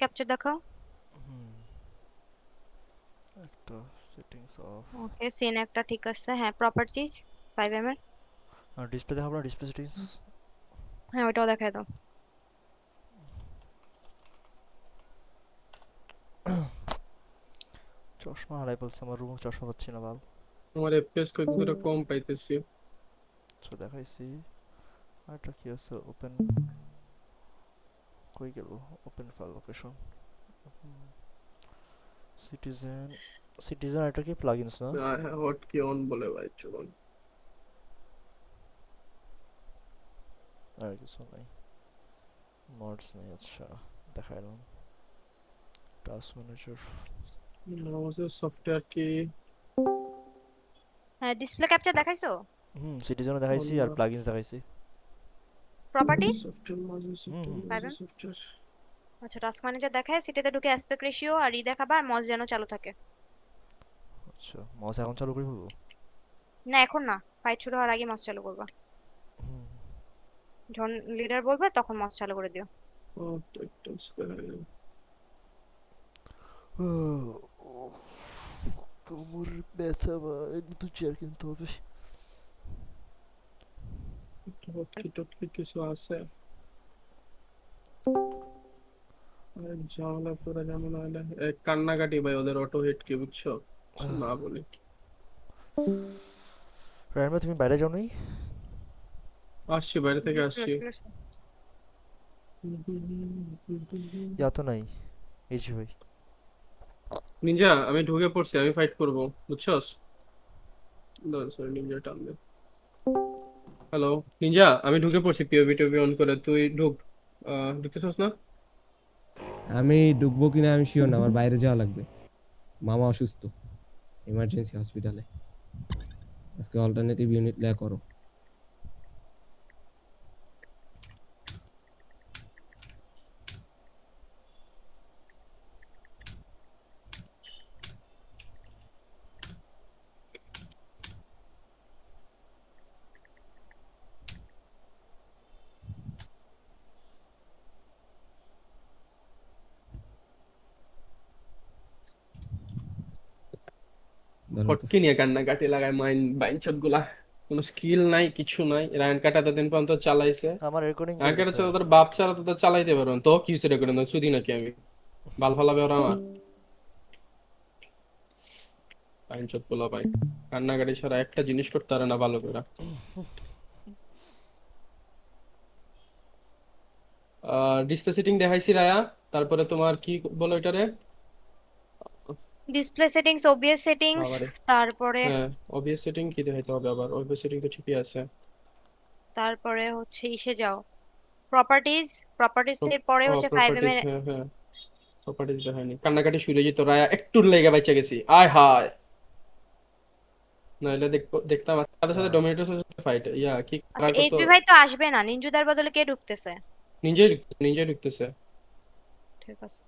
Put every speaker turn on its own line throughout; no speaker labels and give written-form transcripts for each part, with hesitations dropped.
Capture দেখাও।
হুম, একটা settings of.
Okay, scene একটা ঠিক আছে। হ্যাঁ, প্রপার্টিজ 5 এর।
আর ডিসপ্লে দেখাবো না, ডিসপ্লে সেটিংস।
হ্যাঁ, ওটাও দেখাই দাও।
চশমা হারাই বলছে, আমার রুমে চশমা পাচ্ছি না বাল।
আমার এফপিএস কতটা কম পাইতেছি।
আচ্ছা দেখাইছি। আর এটা কি আছে, ওপেন কই গেল, open file location, citizen. Citizen এটা কি প্লাগইনস না?
হট কি অন বলে ভাই, চলুন।
আর কিছু নাই, মডস নেই। আচ্ছা দেখাইলাম। Task manager.
আমাদের সফটওয়্যার কি
হ্যাঁ, ডিসপ্লে ক্যাপচার দেখাইছো?
সিটিজেনও দেখাইছি আর প্লাগইনস দেখাইছি।
প্রপার্টিজ
সফটওয়্যার মাঝে
হুম হুম।
সফটওয়্যার
5
মাঝে
এর।
সফটওয়্যার।
আচ্ছা, টাস্ক ম্যানেজার দেখায়, সিটিতে ঢুকে অ্যাসপেক্ট রেশিও আর দেখাবা, আর মজ যেন চালু থাকে।
আচ্ছা মাউস এখন চালু করে ফেলবো?
না, এখন না, ফাইট শুরু হওয়ার আগে মজ চালু করবা।
হুম।
যখন লিডার বলবে তখন মজ চালু করে দিও।
ও টেক্টস করে।
কোমর ব্যথা ভাই, নতুন চেয়ার কিনতে হবে।
হটকি টটকি কিছু আছে? আর ঝামেলা পুরো যেমন হলে কান্নাকাটি ভাই, ওদের অটো হিট কি বুঝছো? কিছু না বলি।
রায়মা তুমি বাইরে যাও নাই?
আসছি, বাইরে থেকে
বুঝতে
আসছি।
পারছি।
ইয়া তো নাই, এই যে ভাই।
নিনজা, আমি ঢুকে পড়ছি, আমি ফাইট করব, বুঝছস? সরি, নিনজা টান দে। হ্যালো নিনজা, আমি ঢুকে পড়ছি পিওভি টিভি অন করে, তুই ঢুক। ঢুকতেছস না?
আমি ঢুকবো কিনা আমি শিওর না, আমার বাইরে যাওয়া লাগবে। মামা অসুস্থ, ইমার্জেন্সি হসপিটালে। আজকে অল্টারনেটিভ ইউনিট ল্যা করো। ধরো তো।
ফটকি নিয়ে কান্নাকাটি লাগায় মাইন বাইনচোদ গুলা। কোনো স্কিল নাই, কিছু নাই। রায়ন কাটা এতদিন পর্যন্ত চালাইছে।
আমার রেকর্ডিং
রায়ন কাটা
চলতেছে।
ছাড়া তোর বাপ ছাড়া তো তোর চালাইতে পারবেন তো, কি হচ্ছে রেকর্ডিং? সুদি নাকি আমি? বাল ফালাবে ওরা আমার। বাইনচোদ গুলা ভাই, কান্নাকাটি ছাড়া একটা জিনিস করতে পারে না ভালো করে। ডিসপ্লে সেটিং দেখাইছি রায়া। তারপরে তোমার কি বলো এটারে?
ডিসপ্লে সেটিংস, ওবিএস সেটিংস,
বাবারে।
তারপরে
হ্যাঁ, অবভিয়াস সেটিং কি দেখাইতে হবে আবার? অবভিয়াস সেটিং তো ঠিকই আছে।
তারপরে হচ্ছে ইসে যাও, প্রপার্টিজ। প্রপার্টিজ এর পরে হচ্ছে 5 এম
প্রপার্টিজ,
এর।
হ্যাঁ হ্যাঁ। প্রপার্টিজ দেখায়নি, কান্নাকাটি শুরু যেত রায়া, একটু লেগে বাইচা গেছি, আয় হায়। নাহলে দেখতাম সাথে সাথে
দাঁড়া।
ডোমিনেটরের সাথে ফাইট ইয়া কি
আচ্ছা,
করার কত।
এইচপি ভাই তো আসবে না, নিনজুদার বদলে কে ঢুকতেছে?
নিনজাই ঢুকতেছে।
ঠিক আছে।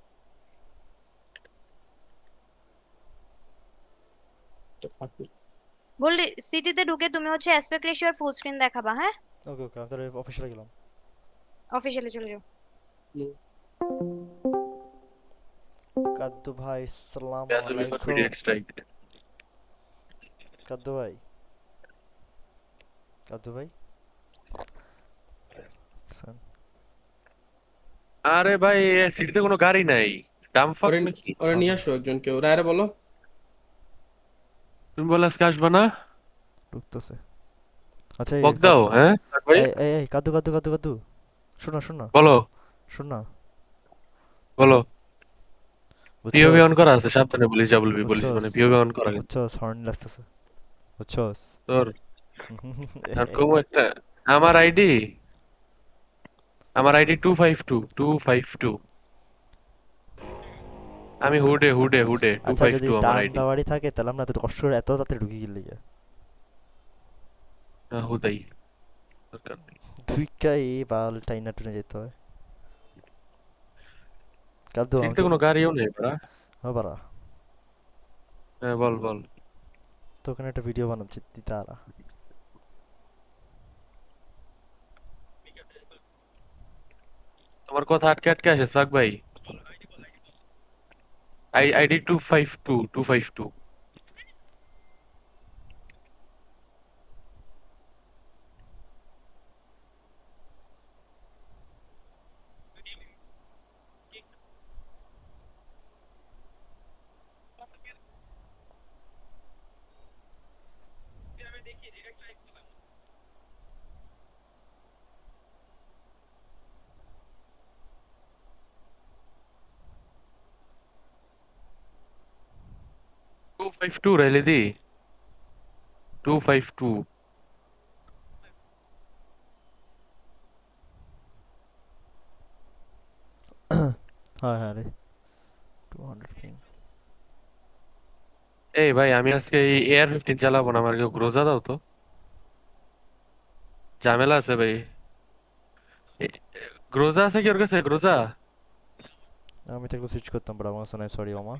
বললি সিটিতে ঢুকে তুমি হচ্ছে অ্যাসপেক্ট রেশিও আর ফুল স্ক্রিন দেখাবা, হ্যাঁ?
ওকে ওকে, আমি তাহলে অফিসিয়ালে গেলাম।
অফিসিয়ালি চলে যাও।
হুম।
কাদ্দু ভাই সালাম
Gathering for
আলাইকুম।
immediate strike.
কাদ্দু ভাই, কাদ্দু ভাই। শোন,
আরে ভাই, সিটিতে কোনো গাড়ি নাই। ডাম্পার
ওরে,
নাকি?
ওরে নিয়ে
হবে,
আসো একজন কেউ, রায়রে বলো।
তুমি বলে আজকে আসবে না?
ঢুকতেছে। আচ্ছা এই
বক দাও, হ্যাঁ ভাই।
এই এই এই, কাদ্দু কাদ্দু কাদ্দু কাদ্দু, শোন না শোন না
বলো,
শোন না।
বলো। পিওভি
বুঝছস,
অন করা আছে, সাবধানে বলিস, ডাব্লিউবি বলিস,
বুঝছস,
মানে পিওভি অন করা কিন্তু।
বুঝছস, হর্ন লাগতেছে, বুঝছস।
তোর আর কম একটা। আমার আইডি, আমার আইডি 252 252। আমি হুডে হুডে হুডে
আচ্ছা যদি
252 আমার
টান
আইডি।
দাওয়ারি থাকে তাহলে আমরা এত কষ্ট করে এত তাড়াতাড়ি ঢুকে গেলি গা।
না হুদাই, দরকার নেই।
তুই কা এই বাল টাইনা টুনে যেতে হয়। কাদ্দু
সিটিতে
আমাকে
কোনো গাড়িও নেই বড়া।
বারা,
হ্যাঁ বল বল।
তো ওখানে একটা ভিডিও বানাচ্ছি দিতে আরা।
তোমার কথা আটকে আটকে আসে সাক ভাই। ID 252. Two five two রাইলে দি 252
হ্যাঁ হ্যাঁ রে 200 পিং।
এই ভাই আমি আজকে এই AR-15 চালাবো না, আমার কেউ গ্রোজা দাও তো, ঝামেলা আছে ভাই। গ্রোজা আছে কি ওর কাছে? গ্রোজা
আমি তো একটু সুইচ করতাম বাট আমার কাছে নাই, সরি মামা।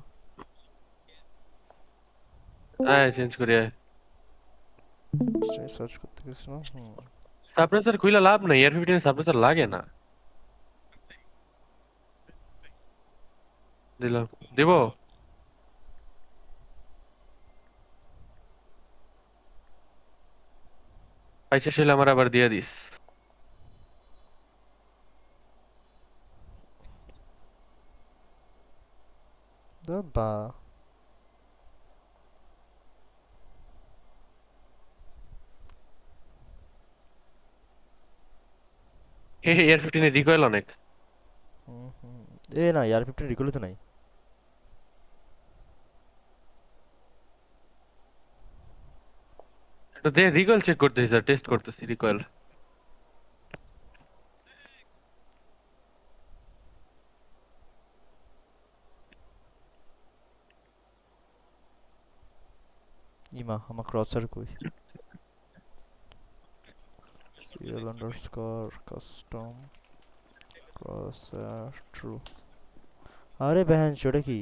আয় চেঞ্জ করি আয়।
সার্চ করতে গেছিলাম।
সাপ্রেসার খুইলা লাভ নাই, AR-15 এর সাপ্রেসার লাগে না। দিলাম, দিব। পয়সা ছিল আমার, আবার দিয়া দিস।
বা
AR-15 এর রিকয়েল অনেক।
এ না ইয়ার 15 রিকলে তো নাই।
একটু দে, রিকয়েল চেক করতেছি স্যার, টেস্ট করতেছি রিকয়েল।
ইমা আমার ক্রসার কই? Serial underscore custom crosshair true. আরে বেহেন ওটা কি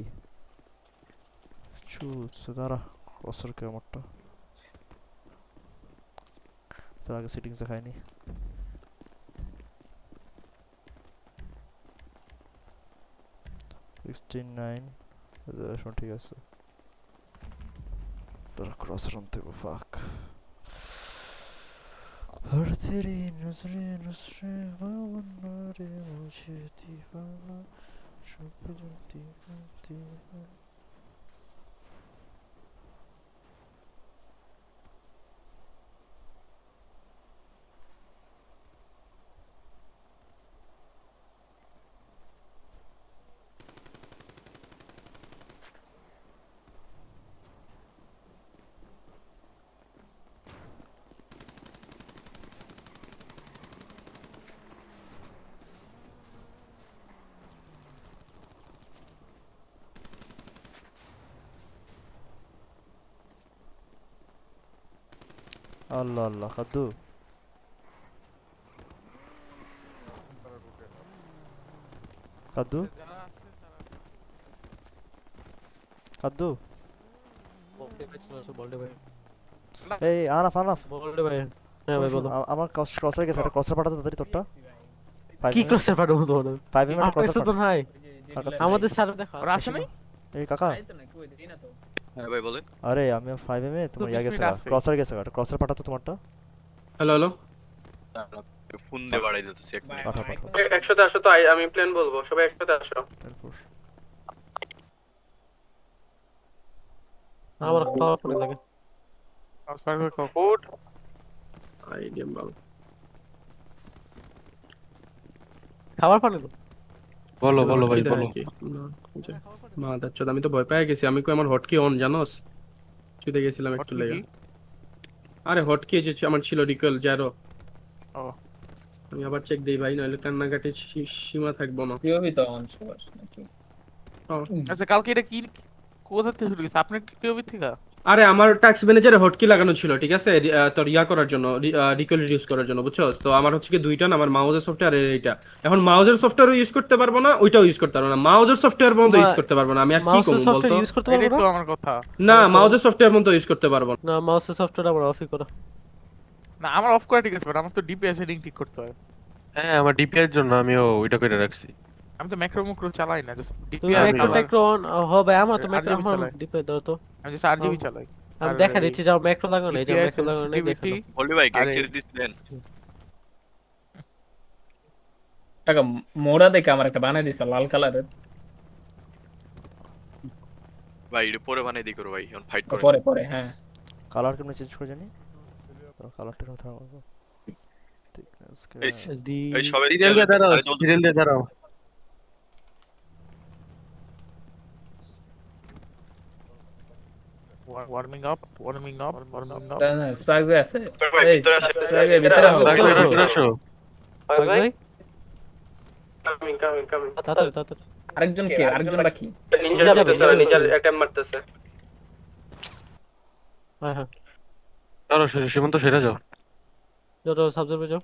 চুত দাঁড়া, ক্রসার কে আমারটা তার আগে সেটিংস দেখায়নি। ঠিক আছে, তোরা ক্রসার আনতে হবে। ফাক हर तेरी नजरें नजरें बना रे मुझे दीवाना चुप जलती बनती है। আল্লাহ আল্লাহ কাদু কাদু কাদু এই আনাফ আনাফ আমার ক্রসার গেছে, একটা ক্রসার পাঠাতো তাড়াতাড়ি তোরটা।
কি ক্রসার পাঠাবো তোমার?
5 এর একটা
আপনার
ক্রসার
তো নাই, আমাদের স্যার দেখো
আসে নাই?
এই কাকা
হ্যাঁ ভাই বলেন।
আরে আমি 5 এম এ তোমার ইয়া
20
গেছে,
মিনিট আছে।
ক্রসার গেছে, একটা ক্রসার পাঠাতো তোমারটা।
হ্যালো হ্যালো,
ফোন দিয়ে বাড়াই দিতেছি এক মিনিট।
পাঠা পাঠা
একসাথে আসো তো, আমি প্ল্যান বলবো, সবাই একসাথে আসো।
এরপর
আমার পাওয়ার ফোনে লাগে।
ফুড আইডিয়াম বাল।
খাবার পানি তো
বলো বলো ভাই বলো।
মা দাচ্চদ, আমি তো ভয় পেয়ে গেছি। আমি কই আমার হটকি অন জানোস, চুদে গেছিলাম একটু লেগে। আরে হটকি যে আমার ছিল রিকয়েল জারো।
ও।
আমি আবার চেক দেই ভাই, নইলে কান্নাকাটির সীমা থাকবো না।
পিওভি তো অন সবার নাকি?
আচ্ছা কালকে এটা কি কোথা থেকে শুরু গেছে? আপনার পিওভি থেকে?
আরে আমার ট্যাক্স ম্যানেজারে হটকি লাগানো ছিল, ঠিক আছে, তোর ইয়া করার জন্য, রিকয়েল রিডিউস করার জন্য, বুঝছস? তো আমার হচ্ছে কি দুইটা না, আমার মাউজের সফটওয়্যার আর এইটা। এখন মাউজের সফটওয়্যারও ইউজ করতে পারবো না, ওইটাও ইউজ করতে পারবো না। মাউজের সফটওয়্যার বন্ধ ইউজ করতে পারবো না, আমি আর কি
মাউসের
করব বলতো?
সফটওয়্যার ইউজ করতে
এটাই
পারবো
তো
না।
আমার কথা।
না, মাউজের সফটওয়্যার বন্ধ ইউজ করতে পারবো না।
না মাউসের সফটওয়্যার আমার অফই করা।
না আমার অফ করা ঠিক আছে, বাট আমার তো ডিপিআই সেটিং ঠিক করতে হয়।
হ্যাঁ আমার ডিপিআই এর জন্য আমিও ওইটা করে রাখছি।
আমি তো ম্যাক্রো মুক্রো চালাই না, জাস্ট
তুমি
ডিপিআর
ম্যাক্রো
কালার।
ট্যাক্রো অন হবে, আমার তো ম্যাক্রো,
RGB
আমার
চালাই।
ডিপে দাও তো।
আমি জাস্ট আরজিবি চালাই।
আমি
আর
দেখা
এই
দিচ্ছি, যাও ম্যাক্রো লাগানো, এই যে
DPI
ম্যাক্রো লাগানো নেই,
সেনসিটিভিটি
দেখানো।
বলি ভাই গ্যাং
আরে
ছেড়ে দিস দেন।
টাকা মোড়া দেখে আমার একটা বানাই দিছে লাল কালারের।
ভাই এটা পরে বানাই দিই করো ভাই, এখন ফাইট করে।
পরে পরে হ্যাঁ।
কালার কেমনে চেঞ্জ করে জানি? কালারটা কথা বলবো। thickness কে
এই
এসডি
এই সবাই
সিরিয়াল দিয়ে দাঁড়াও,
আরে চলতেছে।
সিরিয়াল দিয়ে দাঁড়াও।
Warming up, warming up, warming up.
Spark আছে।
ভাই,
এই
ভিতরে আছে।
স্পার্ক ভিতরে আও।
রাখো, ভিতরে আসো।
ভাই
কামিং কামিং কামিং
তাড়াতাড়ি তাড়াতাড়ি।
আরেকজন কে? আরেকজন বাকি।
নিনজা
নিনজা
মারতেছে,
ভাই,
নিনজা
নিনজা।
অ্যাটাক মারতেছে।
হ্যাঁ হ্যাঁ,
দাঁড়াও, সীমান্ত সেরে যাও।
যাও সাবজেক্টে যাও।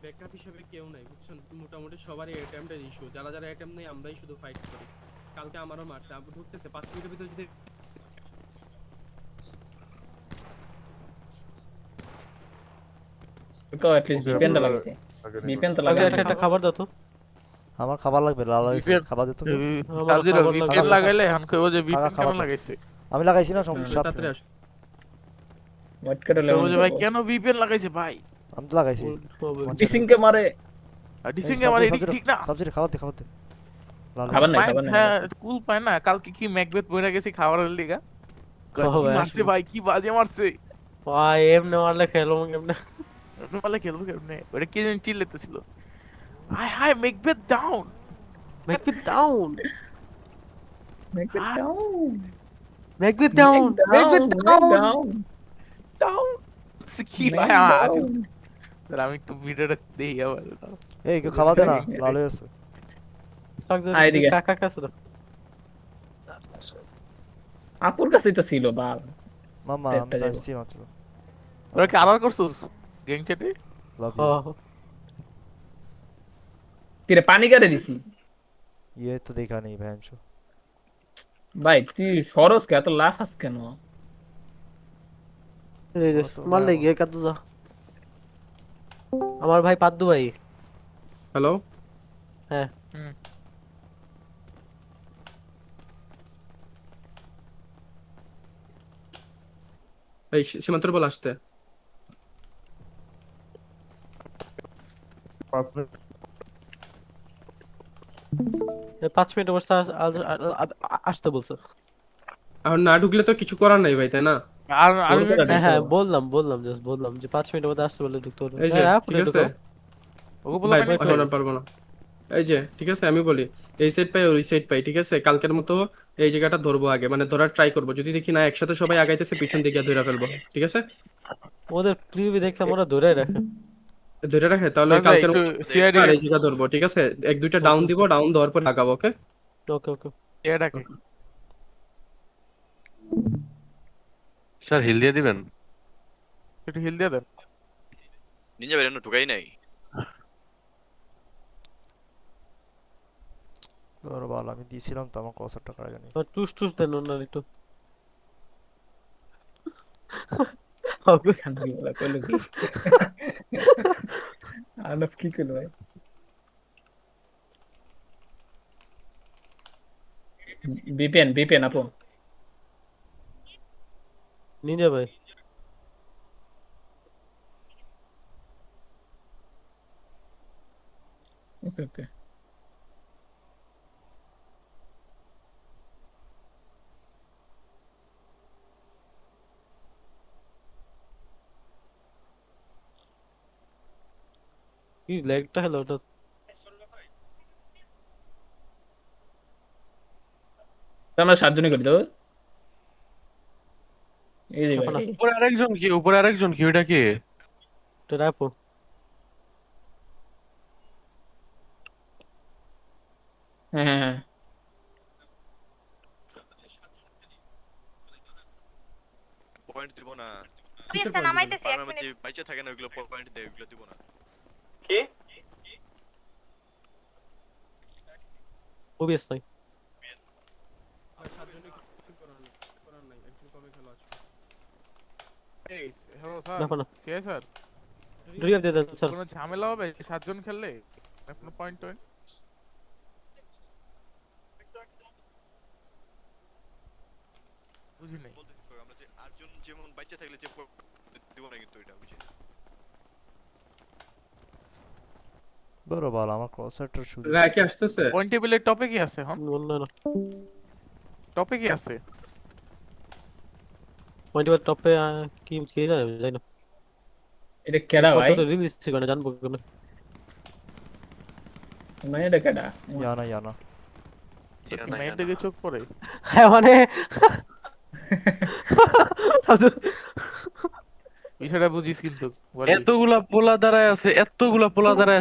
ব্যাকআপ হিসেবে কেউ নাই বুঝছেন, মোটামুটি সবারই অ্যাটেম্পটের ইস্যু, যারা যারা অ্যাটেম্প নেই আমরাই শুধু ফাইট করি। কালকে আমারও মারছে, আবু ঢুকতেছে 5 মিনিটের ভিতরে যদি
তো at least VPN টা লাগাইতে। VPN তো
আগে
লাগাই।
একটা খাবার দাও তো।
আমার খাবার লাগবে, লাল হয়েছে,
VPN
খাবার দিতে হবে।
আমার
সাবজিরো
খাবার
ভিপিএন
লাগবে।
লাগাইলে এখন কইবো যে ভিপিএন
খাবার
কেন
দাও।
লাগাইছে।
আমি লাগাইছি না, সমস্যা
তাড়াতাড়ি
নেই।
আসো।
হোয়াট করে
কইবো যে ভাই কেন ভিপিএন লাগাইছে ভাই।
আমি তো লাগাইছি।
ডিসিং কে মারে।
আর ডিসিং আমার এদিক ঠিক না।
সবজি খাবার দে, খাবার দে। লাল
খাবার নাই,
পায়
খাবার নাই।
হ্যাঁ, কুল পায় না। কালকে কি ম্যাকবেথ বইরা গেছি খাবারের লিগা।
ও
কি
ভাই,
মারছে ভাই, কি বাজে মারছে।
ভাই এমনে মারলে খেলো কেমনে?
বলে খেলবো কেমনে, ওটা কে যেন চিল্লাতেছিল। Hi hi Macbeth down,
make it down,
Make it down.
Make it down, make it down.
Down. কি ভাই
Make
আজ
down.
তাহলে আমি একটু ভিডিওটা দেই আবার।
এই কেউ খাবার দে না, লাল হয়েছে।
আয় এদিকে।
কাকা কাছে দাও।
আপুর কাছেই তো ছিল বাল।
মামা আমি
দেড়টা যাবো।
আসছি মাত্র।
তোরা কি আলার করছস গ্যাং চ্যাটে?
Love
O
you.
কিরে পানি কারে দিছি?
ইয়ে তো দেখা নেই ভ্যানচো।
ভাই তুই সরস কে এত লাফাস কেন?
এই যে মারলে গিয়ে কাদু যা। আমার ভাই পাদ্দু ভাই।
হ্যালো
হ্যাঁ
এই সীমান্তর বল আসতে।
5 মিনিট বসে আসতে বলছে।
এখন না ঢুকলে তো কিছু করার নাই ভাই, তাই না?
আর আর
হ্যাঁ হ্যাঁ বললাম জাস্ট বললাম যে 5 মিনিটের মধ্যে আসতে বলে ঢুকতে হবে।
এই যে ঠিক আছে
ওকে বলা
ভাই,
মানে
এখন আর পারবো না। এই যে ঠিক আছে আমি বলি, এই সাইড পাই ওই সাইড পাই, ঠিক আছে কালকের মতো এই জায়গাটা ধরবো আগে, মানে ধরার ট্রাই করবো। যদি দেখি না একসাথে সবাই আগাইতেছে, পিছন দিকে ধরে ফেলবো, ঠিক আছে?
ওদের প্রিভিউ দেখলাম ওরা ধরে রাখে।
ধরে রাখে তাহলে
রাখে,
কালকের
একটু
মতো
CID
আর এই জায়গা ধরবো, ঠিক আছে? 1-2টা ডাউন দিব, ডাউন দেওয়ার পর লাগাবো, ওকে?
ওকে ওকে।
এটাকে
স্যার হিল দিয়ে দিবেন।
একটু হিল দিয়ে দেন।
নিনজা বেরেনো ঢুকাই নাই।
তোর বল, আমি দিয়েছিলাম তো, আমার কত টাকা জানি।
টুস টুস দেন ওনার একটু।
খান কি বলা কইলো কি? আনফ কি কইলো ভাই? VPN আপু।
নিয়ে ভাই
ওকে ওকে।
কি লেগটা হলো ওটা?
আমরা 7 জনই করে দেবো। এই যে
এখন
ভাই
উপরে আরেকজন কি, উপরে আরেকজন কি, ওটা কি?
এটা রাখো।
হ্যাঁ হ্যাঁ হ্যাঁ।
পয়েন্ট দিব না।
কিসের point দিবেন?
পারমানেন্ট বাইচে থাকে না, ওগুলো পয়েন্ট দেয়, ওগুলো দিব না।
কি
ওবিএস নাই।
এই হ্যালো স্যার
না না
সিআই স্যার
রিভাইভ দিয়ে দেন স্যার।
কোনো ঝামেলা হবে 7 জন খেললে কোনো পয়েন্ট বুঝি নাই
বলতেছিস ভাই, আমরা যে আটজন যেমন বাইচা থাকলে যে দিব না কিন্তু এটা বুঝি
বড় ভালো আমার ক্রস সেটার শুধু
রাকি আসতেছে
পয়েন্ট টেবিলের টপে কি আছে হন
বললো না
টপে কি আছে
পয়েন্ট টপে কি কি জানে জানি না।
এটা কেডা ভাই?
রিলিজ করে জানবো কেন
মানে এটা কেডা?
ইয়ানা ইয়ানা
মেয়ের দিকে চোখ পড়ে
হ্যাঁ মানে
বিষয়টা বুঝিস কিন্তু
এতগুলা পোলা দাঁড়ায়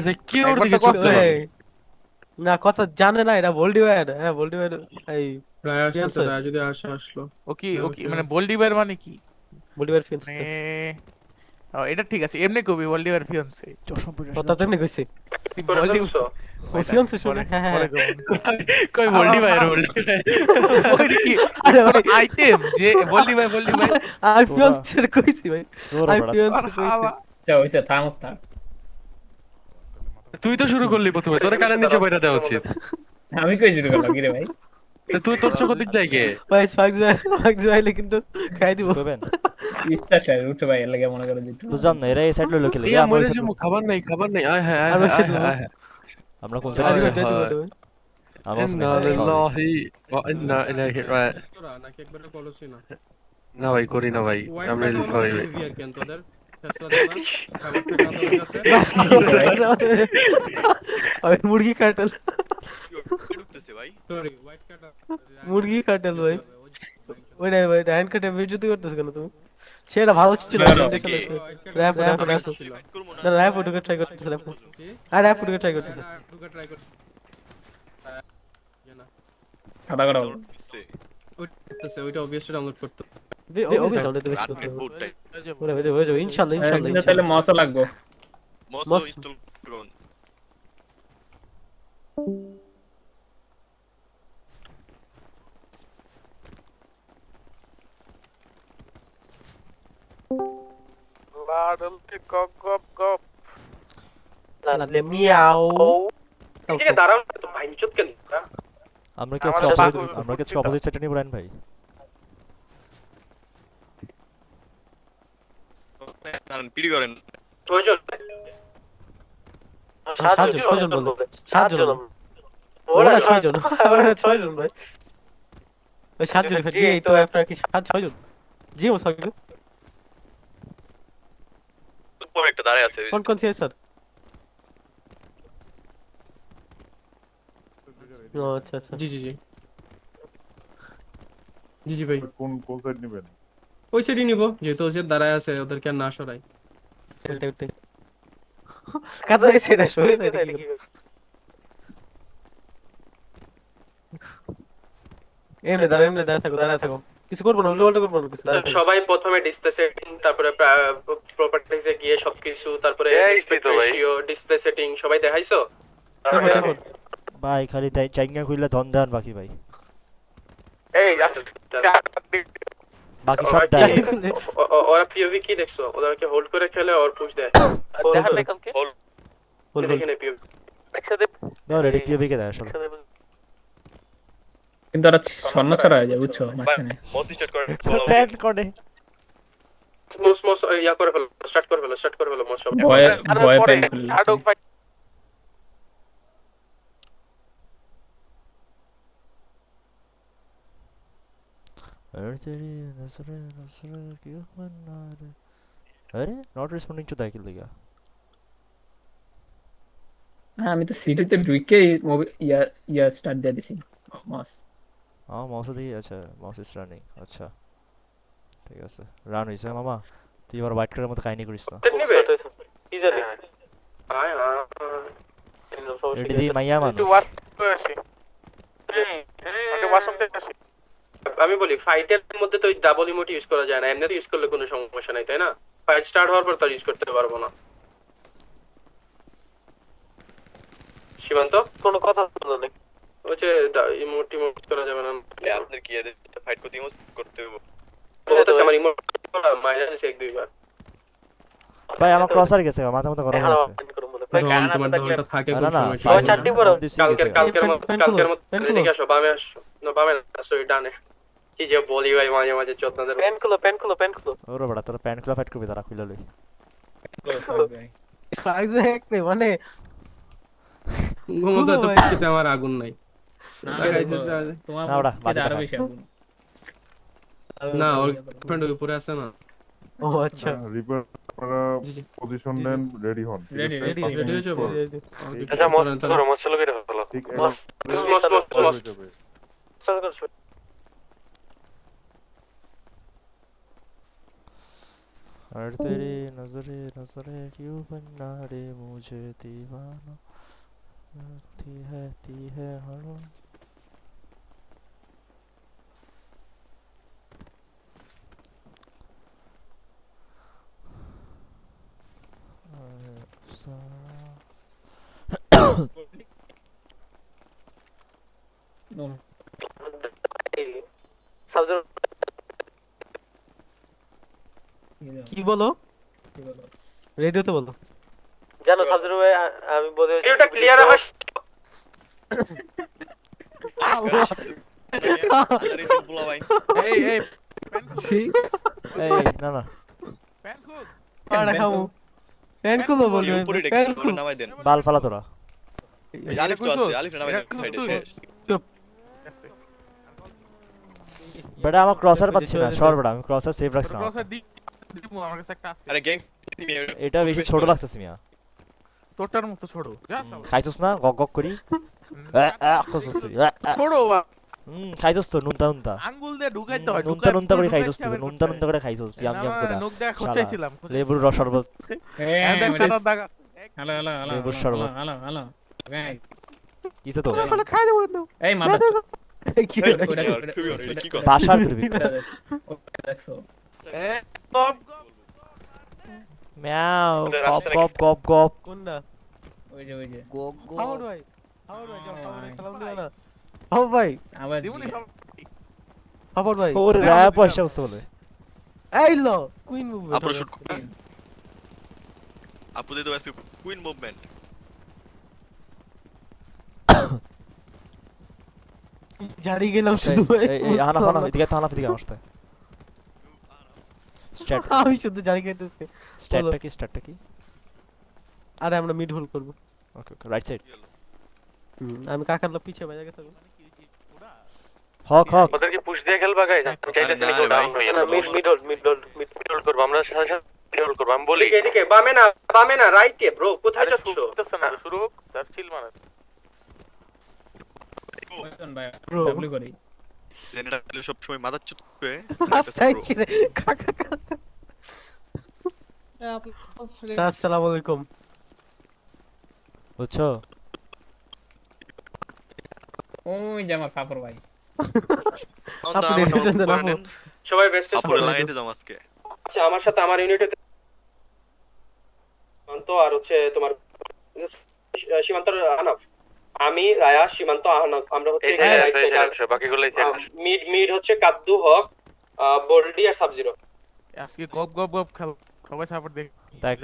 আছে কেউ ওর
একবার
দিকে
তো
চোখ
কষ্ট
দেয় না।
এই, না কথা জানে না এটা ভোল্ডিওয়ার। হ্যাঁ ভোল্ডিওয়ার এই
রায় আসতেছে
Fiancé?
রায় যদি আসলো
ও কি মানে বলডিবার মানে কি
ভোল্ডিওয়ার ফিয়ান্স
মানে এটা ঠিক আছে এমনি কবি বলডিবার ফিয়ান্সে
চশমা পরে
কথা তেমনি কইছি ওই ফিয়ান্স শুনে হ্যাঁ হ্যাঁ
কই বলডি ভাই
কি
আরে ভাই
আইটেম যে বলডিবার
আমি ফিয়ান্সের কইছি ভাই
জোরে
আমি
বড়
ফিয়ান্সের কইছি
আচ্ছা হইছে থামস থাম।
তুই তো শুরু করলি প্রথমে তোরে কানের নিচে বইটা দেওয়া উচিত
আমি কই শুরু করলাম কি রে ভাই?
তুই তোর চোখ দিক যাই গে
ভাই ফাক্স আইলে কিন্তু খাই দিব।
কইবেন
ইস্তাশা উঠছে ভাই এর লাগে মনে করে দিত।
বুঝলাম না এরা এই সাইড লইলো খেলে
ইয়া
আমরা
মরে
এই side
যাবো
লইলো।
খাবার নাই আয় হ্যাঁ
আর ওই side
আয়
আমরা কোন
আরে
সাইড
ভাই
হয়।
দিতে হবে
আমরা
ইন্না লিল্লাহি ওয়া ইন্না ইলাইহি রাজিউন
তোরা নাকি একবারে কলসি না
না ভাই করি না ভাই
হোয়াইট
আমি রিলি সরি ভাই
ভিআর কেন তোদের ফেসলা দেনা খাবারটা কাদের কাছে
আমি মুরগি কাটল
ঢুকতেছে ভাই
সরি হোয়াইট কাটা
মুরগি কাটল ভাই ওই না ভাই হ্যান্ড কাটে ভিডিও করতেছ কেন তুমি সেটা ভালো ছিল র‍্যাপ
ফাইট করব না
না র‍্যাপ ওটাকে ট্রাই করতেছ র‍্যাপ আর র‍্যাপ ওটাকে ট্রাই করতেছ
ঢুকে ট্রাই কর জানা
খাতা করা
ওইটাছে ওইটা অবভিয়াসলি ডাউনলোড করতে
অবশ্যই আমরা তো বেশি করতে
রাত ফুড টাইম
ওরে হয়ে যাবে ইনশাআল্লাহ
ইনশাআল্লাহ তাহলে মজা লাগবে।
মস্ত
মস্ত।
ইনস্টল করুন
লাডলতে গপ গপ গপ
তাহলে মিয়াও
আমরা কি আজকে অপোজিট সাইডে নিব রান ভাই
দাঁড়ান পিডি করেন
ছয়জন বলবে সাতজন ওরা ছয়জন ভাই ওই সাতজন জি তো আপনার কি ছয়জন জি ও ছয়জন
উপরে একটা দাঁড়ায় আছে
কোন সিএস স্যার ও আচ্ছা আচ্ছা
জি জি জি জি জি ভাই
কোন সাইড নেবেন
ওই সাইডই নিব যেহেতু ওই দাঁড়ায় আছে ওদেরকে আর না সরাই
কাদা এসে এটা শুয়ে দেয় কি এমনি দাঁড়া থাকো কিছু করবো না উল্টো করবো না কিছু
সবাই প্রথমে ডিসপ্লে সেটিং তারপরে প্রপার্টিজে গিয়ে সবকিছু তারপরে রেশিও ডিসপ্লে সেটিং সবাই দেখাইছো
ভাই খালি চাইঙ্গা কইলা ধন দেন বাকি ভাই
এই
বাকি সব দেয়
ওরা পিওভি কি দেখছো ওদেরকে হোল্ড করে খেলে আর পুশ দেয়
দেখার নাই কালকে
এখানে পিওভি
একসাথে
দাও রেডি পিওভি কে দেয় আসলে
কিন্তু ওরা স্বর্ণ ছড়া হয়ে যায় বুঝছো মাঝখানে।
মত স্টার্ট করেন
প্যান্ট করে
স্মোস ইয়া করে ফেলো স্টার্ট করে ফেলো মোস্ট সব
ভয়ে প্যান খুলে
আডক ভাই
अरे तेरी नजरें नजरें क्यों बना रहे are not responding to that kill
হ্যাঁ আমি তো সিটিতে ঢুকে ইয়া স্টার্ট দিয়ে দিছি মাস।
हाँ माउस दी अच्छा माउस इज रनिंग अच्छा ঠিক আছে রান হইছে মামা তুই এবার হোয়াইট কালারের মতো কাহিনী করিস না
কি জানি
রেডি দি মাইয়া মানুষ
আমি বলি ফাইটের মধ্যে তো ডাবল ইমোট ইউজ করা যায় না এমনিতে ইউজ করলে কোনো সমস্যা নাই তাই না ফাইট স্টার্ট হওয়ার পর তো ইউজ করতে পারবো না সীমান্ত
কোনো কথা বলো না
ওই যে ইমোট করা যাবে না
আপনার কি ফাইট করতে ইউজ করতে হবে
বলতেছে আমার ইমোট মাইরা দিছে এক দুইবার।
ভাই আমার ক্রসার গেছে মাথা মতো গরম হয়ে আছে
ধন তোমার ধনটা থাকে
না
কোন
না
সময়?
ভাই,
চারটি বড়।
দিছি
কালকের
গেছে।
কালকের কালকের মতো
পেন
এদিকে আসো, বামে আসো। না বামে না, সরি ডানে। কি যে বলি ভাই মাঝে মাঝে চোদনাদের।
পেন খুলো
ওরে বড়া তোরা প্যান্ট খোলা ফাইট করবি তারা খুলে লই
এক্স্যাক্টলি মানে
ঘুমোতে তো
ভাই।
পিছিতে আমার আগুন নাই। লাগাইতে চাই।
তোমার
না ওটা বাজে
আরো
কথা।
বেশি আগুন।
না ওর ফ্রেন্ড উপরে আছে না।
ও আচ্ছা
রিপেয়ার আপনারা
জি জি
পজিশন নেন, রেডি হন, ঠিক
Ready,
আছে?
ready,
পাঁচ
ready.
রেডি
মিনিট
হয়েছে
পর
আচ্ছা মস্ত করো মশলা করে ফেলো
ঠিক
মস্ত,
হয়ে যাবে।
और तेरी नजरे नजरे क्यों बनना रे मुझे दीवाना ती है हर
কি বলো রেডিওতে বলো জানো সাবজেক্ট ভাই আমি বলে
এটা ক্লিয়ার হয়।
পোলা ভাই
এই এই
এই না না
প্যান খুল
আরে খাবো পেন খুলো বলি
উপরে
পেন
রেখে
খুলো
নামাই দেন
বাল ফালা তোরা
আলিফ তো আছে আলিফ নামাই দেন সাইডে শেষ
বেটা আমার ক্রসার পাচ্ছি না সর বেটা আমি ক্রসার সেভ রাখছি না
ক্রসার দিমু আমার কাছে একটা আছে
আরে গ্যাং
এটা বেশি ছোট লাগতেছে মিয়া
তোরটার মতো ছোট যা সব
খাইছস না গক গক করি খাইছস তুই
ছোট
খাইছস তো নুনতা নুনতা
আঙ্গুল দিয়ে ঢুকাইতে হয়
নুনতা নুনতা করে খাইছস তুই নুনতা নুনতা করে খাইছস ইয়াম ইয়াম করে
নখ দিয়ে খোঁচাইছিলাম
লেবুর রস শরবত
হ্যালো
হ্যালো হ্যালো হ্যালো
লেবুর শরবত।
হ্যালো হ্যালো
কিছে তো
খাই দেবো তো
এই মাথা
কি
কি কর
বাসার দিবি
দেখছো
গপ
মিয়াও গপ গপ গপ গপ
কোনটা
ওই যে
হাওড় ভাই সালাম দিও না হাও ভাই
আবার
দিমুনি সব
হাওড় ভাই
ওরে র‍্যাপ পয়সা বলে
এই লো কুইন মুভি
আপুর শুট আপু দে তো আছে কুইন মুভমেন্ট
ঝাড়ি গেলাম শুধু
এই আনা ফানা এদিকে থানা এদিকে আমার সাথে স্ট্যাট
আমি শুধু ঝাড়ি খাইতেছি
স্ট্যাটটা কি
আরে আমরা মিড হোল করব
ওকে ওকে রাইট সাইড
আমি কাকার লোক পিছে বাইরে গেছে
হক হক
ওদেরকে পুশ দিয়ে খেলবা গাইস আমি চাইতেছি না কেউ ডাউন হয়ে যাবে মিড হোল করব আমরা সাথে সাথে মিড হোল করব আমি বলি
এদিকে বামে না রাইটে ব্রো কোথায় যাচ্ছ?
শুরু হোক তার চিল মারা
ভাই
Bro.
ডাবল করি
জেনেটা সব সময় মাথার চুত করে
কি রে কাকা আসসালামু আলাইকুম
বুঝছো
ওই যে আমার পাপড় ভাই
আপনি রেডিশন দেন আপু
সবাই বেস্ট
আপুরে লাগাইতে যাও আজকে
আচ্ছা আমার সাথে আমার ইউনিটে সীমান্ত আর হচ্ছে তোমার সীমান্তর আহনাফ, আমি রায়া সীমান্ত আহনাফ, আমরা হচ্ছে
বাকিগুলো
মিড হচ্ছে কাদ্দু হক বোল্ডি আর সাবজিরো।
আজকে গপ গপ গপ খেল সবাই সাপোর্ট দেখ
দেখ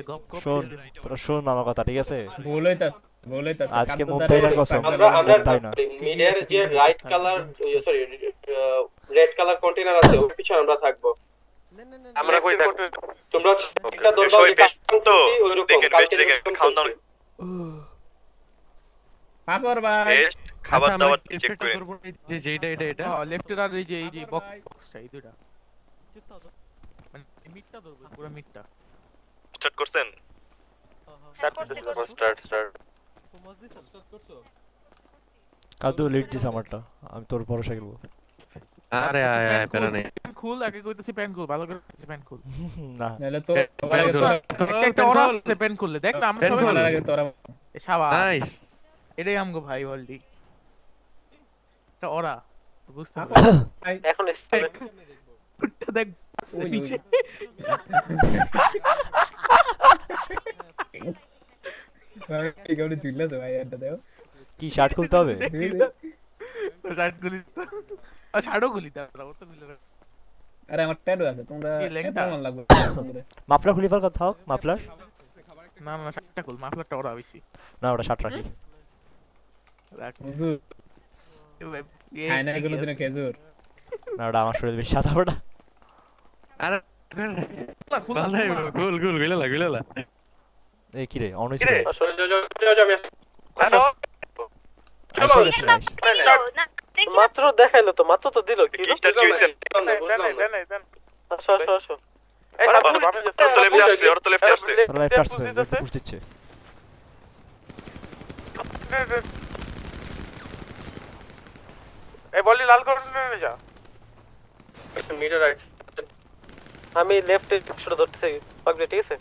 শোন তোরা শোন আমার কথা ঠিক আছে
বলেই তা
আজকে মুখ তাই না কসম
আমরা
মুখ তাই না
মিডের যে right colour sorry red colour container আছে ওর পিছনে আমরা থাকবো।
আমরা কই থাকব
তোমরা একটা দরবার
তো দেখেন বেস্ট দেখেন খাওয়া দাওয়া
পাপড় ভাই
খাবার দাবার চেক করেন
যে যেটা এটা
লেফটের আর এই যে বক্সটা এই দুইটা মানে মিডটা ধরবো পুরো মিডটা
স্টার্ট করছেন স্টার্ট
কাদু লিড দিস আমারটা আমি তোর ভরসা করব
আরে আয় পেরা নেই
খুল আগে কইতেছি প্যান খুল ভালো করে প্যান খুল
না
নালে তো
একটা ওরা আছে প্যান খুললে দেখ না আমরা সবাই
ভালো লাগে তোরা
শাবাশ
নাইস
এটাই আমগো ভাই অলরেডি এটা ওরা বুঝতে
এখন
দেখ নিচে
ভাই কেমন ঝুললা তো ভাই এটা দাও
কি শার্ট খুলতে হবে
শার্ট গুলি আর শার্টও গুলি তারা ওর তো মিলে
আরে আমার ট্যাটু আছে, তোমরা
কি লেংটা?
ট্যাটু আমার লাগবে বন্ধুরে।
মাফলার খুলে ফেল কথা হোক, মাফলার।
না না শার্টটা খুল, মাফলারটা ওরা বেশি
না ওটা শার্ট রাখি।
রাখ।
হুজুর
এই
খায় না
ঠিকই
কোনোদিনও
আছে।
খেজুর।
না ওটা আমার শরীর বেশি সাদা ওটা।
আরে
না, খুল না,
ভালো
খুল না।
গুল গুল গিলা
এই কি রে অন হইছে?
কিরে আমি হ্যালো
আইসা গেছে গাইস।
মাত্র দেখাইলো তো, মাত্র তো দিল কি
কি স্টার্ট কি হইছে?
দেন।
আসো আসো আসো।
এই
আরে,
সামনে বামে যাচ্ছে।
ওর তো লেফটে আসছে, ওর তো লেফটে আসছে।
তোরা লেফট আসছে, লেফট পুশ দিচ্ছে।
এই বললি লাল করে নিয়ে যা।
Metre right.
আমি লেফটে ছোট ধরতেছি পাকবে, ঠিক আছে?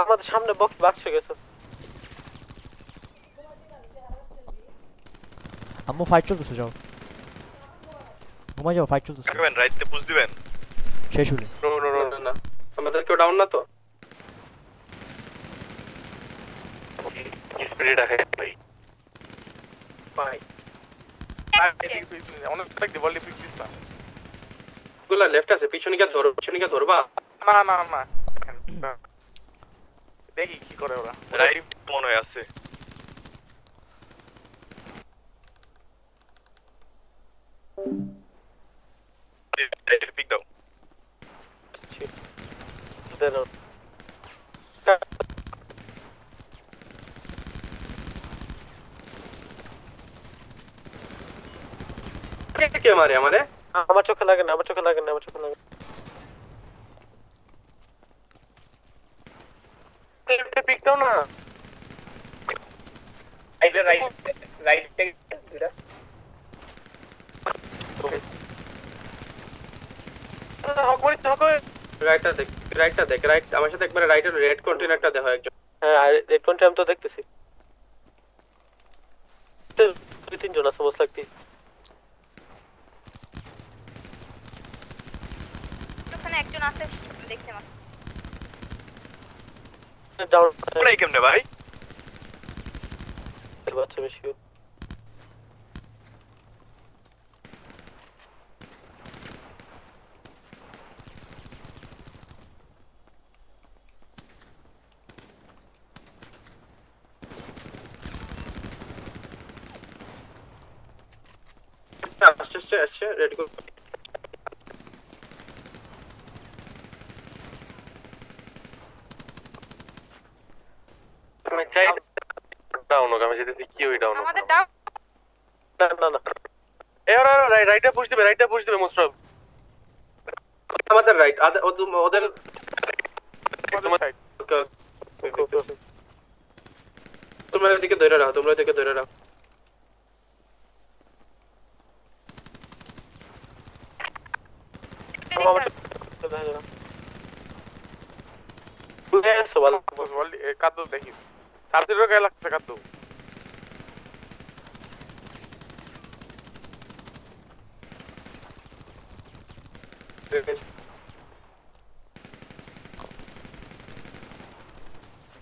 আমাদের সামনে বাক্স গেছে।
আম্মু ফাইট চলতেছে, যাও ঘুমাই যাও, ফাইট চলতেছে।
রাখবেন রাইটে পুশ দিবেন।
শেষ হলে
না আমাদের কেউ ডাউন না তো?
স্পিড রাখে ভাই
ভাই
অনেক দি বললি পিক দিস না।
গুলা লেফট আছে, পিছনে গিয়ে ধরবা।
না দেখি কি করে ওরা।
রাইট মনে হয় আছে। রাইটে পিক দাও।
দেন
কে মারে আমারে?
আমার চোখে লাগে না, আমার চোখে লাগে না, আমার চোখে লাগে না।
লেফটে পিক দাও না। হক মারিস হক।
রাইটটা দেখ, রাইট আমার সাথে একবারে রাইটের রেড কন্টেইনারটা দেখো একজন।
হ্যাঁ আর রেড পয়েন্টে আমি তো দেখতেছি। দুই তিনজন আছে বস লাগতি।
ওখানে একজন আছে, দেখতে পাচ্ছি।
ডাউন
ওরাই কেমনে ভাই?
বাচ্চা বেশি।
আসছে রেড কর।
আমি চাই ডাউন হোক, আমি যদি কি ওই ডাউন হোক।
আমাদের ডাউন
না না না,
এরা রাইটে পুশ দিবে মোস্টরফ।
আমাদের রাইট ওদের তোমরা এদিকে ধরে রাখো।
আমার চোখে লাগে না। বুঝে গেছো ভালো।
বললি কাদ্দু দেখি। সার্জিরও গায়ে লাগছে কাদ্দু।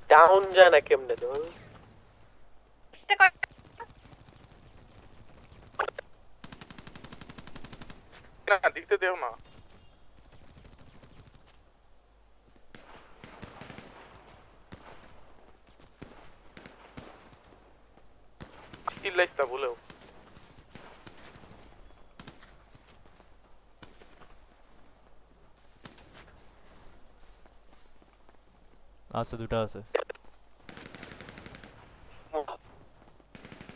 ডাউন যায় না কেমনে তো?
না দিতে দেও না। চিল্লাইস না বলেও।
আছে, দুটো আছে।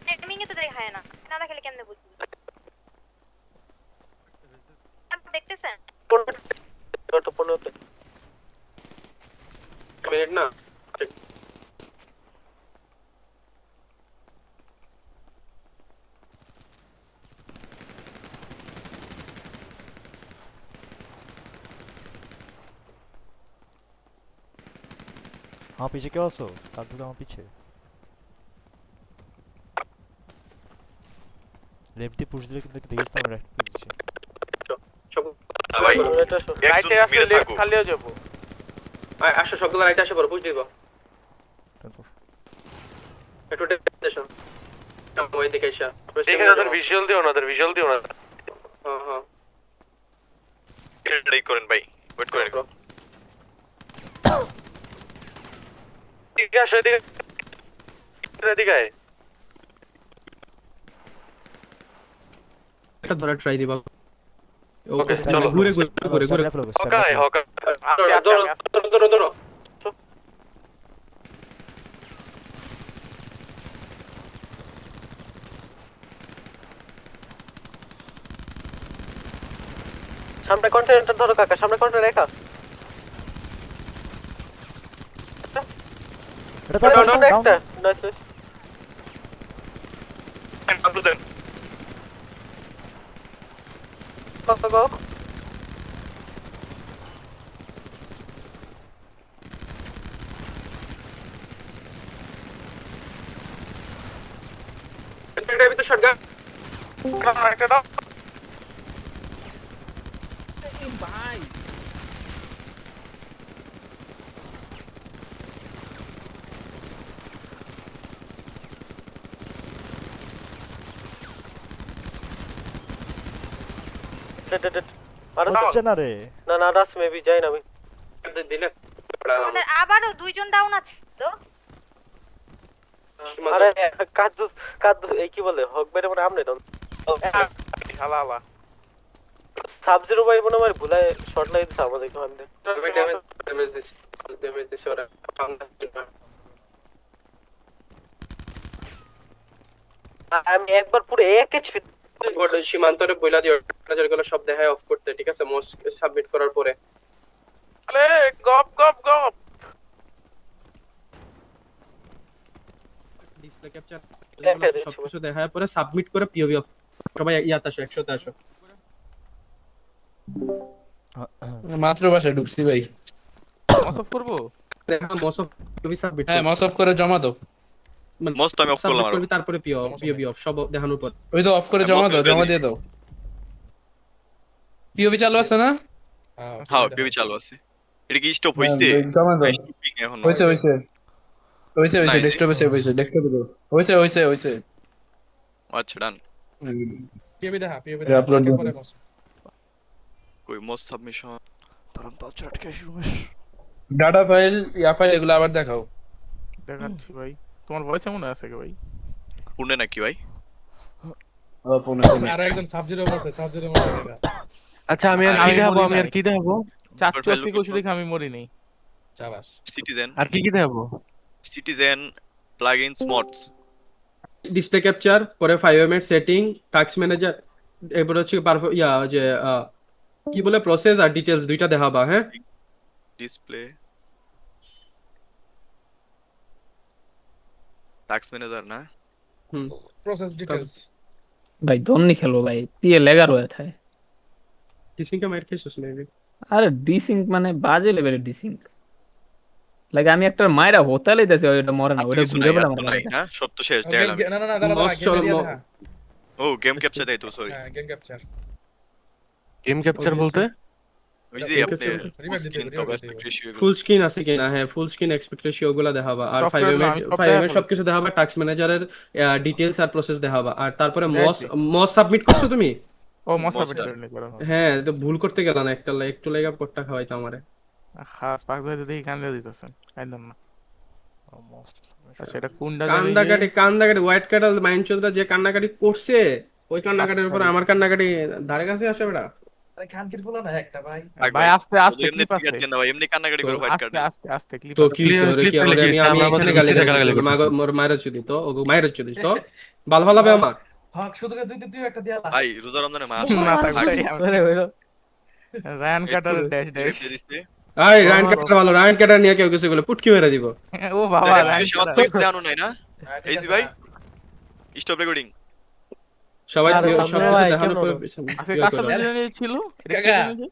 টাইমিং এ তো দেখায় না, না দেখালে কেমনে বুঝবি? দেখতেছেন?
কোনটা 15
মিনিট না।
আমার পিছে কেউ আছো? কাকু তো আমার পিছে। লেফট দিয়ে পুশ দিলে কিন্তু একটু দেখিস তো, আমি রাইট পুশ দিচ্ছি।
ভাই
রাইটে আসলে লেফট খালিও যাব।
আসো সবগুলো রাইটে আসো, পুশ দিব। একটু ওইদিকে এসে
ঠিক আছে, ওদের ভিজুয়াল দিও না, ওদের ভিজুয়াল দিও না।
হ্যাঁ হ্যাঁ
রেডি করেন ভাই, ওয়েট করেন।
ঠিক আছে, এদিকে এদিকে আয়।
একটা ধরে ট্রাই দিবা।
ওকে,
মানে
চলো।
ঘুরে ঘুরে ঘুরে ঘুরে
হকাই হকাই
ধরো ধরো ধরো
সামনে কন্টেনারটা ধরো কাকা, সামনে কন্টেনার রেখা।
এটা তো ডাউন
একটা নাইস গো।
এটার ভিতর শটগান
একটা দাও।
হচ্ছে না রে।
না না রাস মেবি যাই না আমি।
দিলে
আমাদের আবারও দুইজন ডাউন আছে তো।
আরে কাদু কাদু এই কি বলে হক বেরে মানে আমনে ডাউন।
হালা হালা
সাবজিরো ভাই মনে হয় ভুলায় শর্ট লাগিয়ে দিছে আমাদের এখানে।
ড্যামেজ দিছে ওরা।
আমি একবার পুরো এক এইচপি
সীমান্তরে বইলা দিও গুলো সব দেখায় অফ করতে, ঠিক আছে? মোস্ট সাবমিট করার পরে
আরে গপ গপ গপ
ডিসপ্লে ক্যাপচার সবকিছু দেখায় পরে সাবমিট করে পিওবি অফ। সবাই ইয়াতে আসো, 100তে আসো।
মাত্র বাসায় ঢুকছি ভাই।
অফ করব।
দেখা মোস্ট অফ পিওবি সাবমিট
হ্যাঁ মস অফ করে জমা দাও।
মোস্ট আমি অফ করলাম আর
তারপরে পিওবি অফ সব দেখানোর পর
ওই তো অফ করে জমা দাও, জমা দিয়ে দাও। পিওবি চালু আছে না?
হ্যাঁ পিবি চালু আছে। এটা কি স্টপ হইছে?
জমা দাও।
স্টপিং এখন
হইছে হইছে হইছে হইছে
নাই।
ডেস্কটপে সেভ হইছে, ডেস্কটপে দাও। হইছে হইছে হইছে।
আচ্ছা ডান।
পিওবি দেখা, পিওবি দেখা আপলোড করে মস।
কই মোস্ট সাবমিশন
তারাম তো চটকে শুরু হয়।
ডাটা ফাইল ইয়া ফাইল এগুলো আবার দেখাও।
দেখাচ্ছি ভাই। তোমার ভয়েস এমন আছে কি ভাই?
পুনে নাকি ভাই?
আর একজন সাবজিরো বসে, সাবজিরো বসে দেখা।
আচ্ছা আমি আর কি দেখাবো, আমি আর কি দেখাবো?
480 কইছি দেখে আমি মরি নাই।
চাবাস।
সিটিজেন
আর কি কি দেখাবো?
Citizen plugins mods.
Display capture পরে 5mm সেটিং, টাস্ক ম্যানেজার, এরপর হচ্ছে ইয়া যে কি বলে প্রসেস আর ডিটেইলস দুইটা দেখাবা। হ্যাঁ
ডিসপ্লে টাস্ক ম্যানেজার না
প্রসেস ডিটেইলস।
ভাই দন্নি খেলো ভাই, পিএল 11 হয়ে থাকে।
ডিসিংকে মাইর খেয়েছিস মেবি।
আরে ডিসিঙ্ক মানে বাজে লেভেলের ডিসিঙ্ক। লাগে আমি একটা মাইরা হোতালে দিয়েছি, ওইটা মরে না, ওইটা ঘুরে বলে আমার
নাই না সব তো শেষ দেখালাম।
না না না দাঁড়া দাঁড়া।
ও গেম ক্যাপচার তাই তো সরি।
হ্যাঁ গেম ক্যাপচার।
গেম ক্যাপচার বলতে
ওই যে আপনি স্ক্রিন তো অ্যাসপেক্ট রেশিও
ফুল স্ক্রিন আছে কিনা? হ্যাঁ ফুল স্ক্রিন এক্সপেক্ট রেশিও গুলো দেখাবা। আর
Software
5mm
আমি সব
5mm
দেখা
সবকিছু দেখাবা। টাস্ক ম্যানেজারের ডিটেইলস আর প্রসেস দেখাবা। আর তারপরে মস সাবমিট করছো তুমি?
ও মশা বেটার নি করো।
হ্যাঁ তো ভুল করতে গেল না, একটু লেগা কোটটা খাওয়াইতো আমারে।
হ্যাঁ স্পার্ক ভাই দেখি কান্দা দিতেছেন। কান্দাম না। আর সেটা কোনটা
কান্দাকাটি হোয়াইট কাটাল মাইন্ড চোদরা যে কান্নাকাটি করছে, ওই কান্নাকাটির উপর আমার কান্নাকাটি ধারে কাছে আসে বেটা।
আরে খানকির ফুলা না একটা ভাই।
ভাই আস্তে আস্তে
এমনি
ক্লিপ আছে।
না ভাই এমনি কান্নাকাটি করে ফাইট
আস্তে
কাটে।
আস্তে আস্তে ক্লিপ
তো
আছে।
কি ওরে কি আমাদের আমি এখানে গালি মোর মায়ের চুদি তো ওগো মায়ের চুদি তো ভালো ভালো হবে আমার।
হক শুধু তুই একটা দিয়া
ভাই রোজা রমজানে মাস
না থাক ভাই। Ryan cutter dash dash.
I Ryan cutter ভালো, রায়ন কাটার নিয়ে কেউ কিছু বলে পুটকি মেরে দিব।
ও বাবা রায়ান
আমার
কাটার।
তো জানো নাই না এইজি ভাই স্টপ রেকর্ডিং।
সবাই
আরে
সব
সামনে
কিছু
ভাই,
দেখানোর
কেমন
পরে
হলো?
পিছনে
আজকে
ইয়ে
কাছে
করো।
জানিয়ে ছিল। এটা কি
কাকা।
জানিয়ে?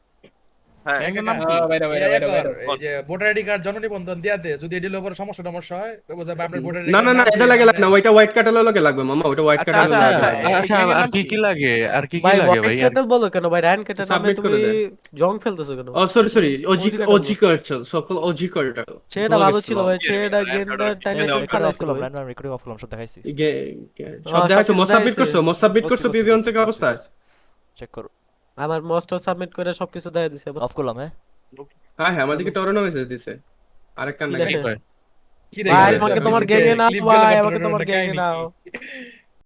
হ্যাঁ
ব্যাংকের
নাম
নাম
কি?
কি?
বাইরে বাইরে বাইরে বাইরে
এই যে ভোটার আইডি কার্ড জননিবন্ধন দিয়া দে যদি এডির উপর সমস্যা হয় তো বুঝাবে আপনার ভোটার আইডি
না না না এটা লাগে না, ওইটা হোয়াইট কার্ডের লগে লাগবে মামা, ওইটা হোয়াইট
আচ্ছা,
কার্ডের
আচ্ছা,
লগে
আচ্ছা,
লাগবে।
এই গ্যাংয়ের নাম কি?
লাগে আর কি
ভাই
লাগে
হোয়াইট ক্যাটেল বলো কেন ভাই? রায়ন ক্যাটেল নামে
Submit করে
তুমি
দেন।
জং ফেলতেছো কেন?
ও sorry sorry, OG
OG
OG cartel, সকল ওজি কার্টেল।
ছেলেটা ভালো ছিল ভাই, ছেলেটা গেন্ডার টাইমে
Hello,
খেলা
রেকর্ডিং অফ
ছিল
করলাম,
ভাই।
রেকর্ডিং অফ করলাম, সব দেখাইছি।
সব দেখাচ্ছ,
সবকিছু
মোড সাবমিট
দেখাইছে।
করছো, মোড সাবমিট করছো পিভিয়ন থেকে অবস্থায়?
চেক করো।
আমার মাস্টার সাবমিট করে সবকিছু দেখাই দিছে।
অফ করলাম হ্যাঁ।
হ্যাঁ হ্যাঁ, আমাদেরকে টরনো মেসেজ দিছে। আরেক কান
কি
নাকি?
দেখে?
ভাই
কি
ভাই
দেখে?
আমাকে তোমার গ্যাংয়ে নাও ভাই, আমাকে তোমার গ্যাংয়ে নাও।